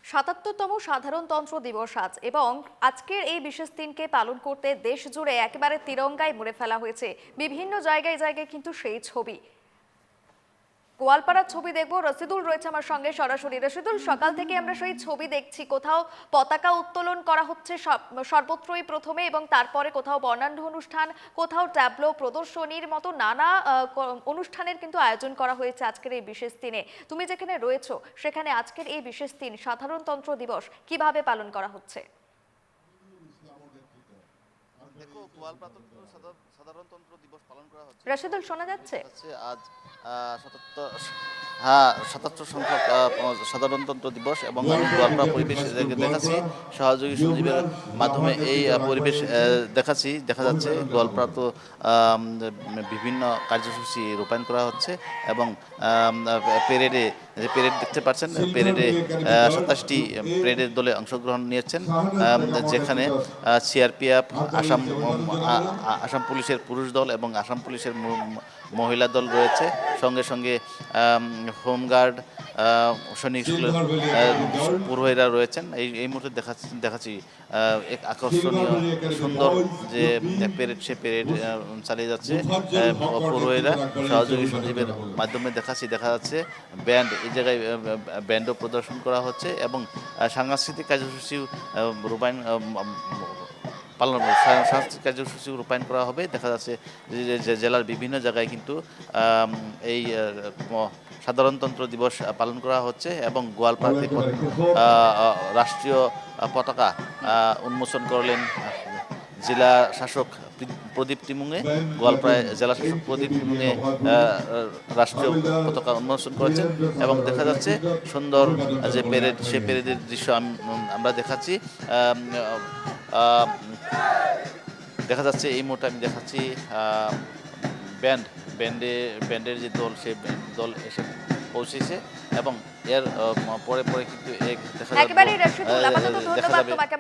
৭৭তম সাধারণতন্ত্র দিবস আজ এবং আজকের এই বিশেষ দিনকে পালন করতে দেশ জুড়ে একেবারে তিরঙ্গায় মুড়ে ফেলা হয়েছে। বিভিন্ন জায়গায় জায়গায় কিন্তু সেই ছবি। গোয়ালপাড়ার ছবি দেখবো, রশিদুল রয়েছে আমার সঙ্গে সরাসরি। রশিদুল, সকাল থেকে আমরা সেই ছবি দেখছি, কোথাও পতাকা উত্তোলন করা হচ্ছে সর্বত্রই প্রথমে, এবং তারপরে কোথাও বর্ণাঢ্য অনুষ্ঠান, কোথাও ট্যাবলো প্রদর্শনীর মতো নানা অনুষ্ঠানের কিন্তু আয়োজন করা হয়েছে আজকের এই বিশেষ দিনে। তুমি যেখানে রয়েছো সেখানে আজকের এই বিশেষ দিন সাধারণতন্ত্র দিবস কিভাবে পালন করা হচ্ছে? দেখো, গোয়ালপাড়া সাধারণতন্ত্র দিবস পালন করা হচ্ছে। রশিদুল, শোনা যাচ্ছে? আজ ৭৭ সংখ্যক সাধারণতন্ত্র দিবস এবং আমি গোয়ালপাড়া পরিবেশ দেখাচ্ছি সহযোগী সঞ্জীবের মাধ্যমে এই পরিবেশ দেখা যাচ্ছে। গোয়ালপাড়া তো বিভিন্ন কার্যসূচি রূপায়ণ করা হচ্ছে এবং পেরেড দেখতে পাচ্ছেন, পেরেডে ২৭টি পেরেডের দলে অংশগ্রহণ নিয়েছেন, যেখানে সিআরপিএফ, আসাম পুলিশের পুরুষ দল এবং আসাম পুলিশের মহিলা দল রয়েছে। সঙ্গে সঙ্গে হোমগার্ড, সৈনিক স্কুলের পুরোহিতরা রয়েছেন। এই মুহূর্তে দেখাচ্ছি এক আকর্ষণীয় সুন্দর যে পেরেড, সে পেরেড চালিয়ে যাচ্ছে পুরোহিতরা সহযোগী সঞ্জীবের মাধ্যমে। দেখা যাচ্ছে ব্যান্ড, এই জায়গায় ব্যান্ডও প্রদর্শন করা হচ্ছে এবং সাংস্কৃতিক কার্যসূচি সাংস্কৃতিক কার্যসূচি রূপায়ণ করা হবে। দেখা যাচ্ছে যে জেলার বিভিন্ন জায়গায় কিন্তু এই সাধারণতন্ত্র দিবস পালন করা হচ্ছে এবং গোয়ালপাড়াতে রাষ্ট্রীয় পতাকা উন্মোচন করলেন জেলা শাসক প্রদীপ টিমুঙে। গোয়ালপাড়ায় জেলা শাসক প্রদীপ টিমুঙে রাষ্ট্রীয় পতাকা উন্মোচন করেছেন এবং দেখা যাচ্ছে সুন্দর যে পেরেড, সে পেরেডের দৃশ্য আমরা দেখাচ্ছি। দেখা যাচ্ছে এই মুহূর্তে আমি দেখাচ্ছি ব্যান্ডের যে দল, সেই দল এসে পৌঁছেছে এবং এর পরে কিন্তু একেবারেই রশিদুল, আপাতত ধন্যবাদ তোমাকে।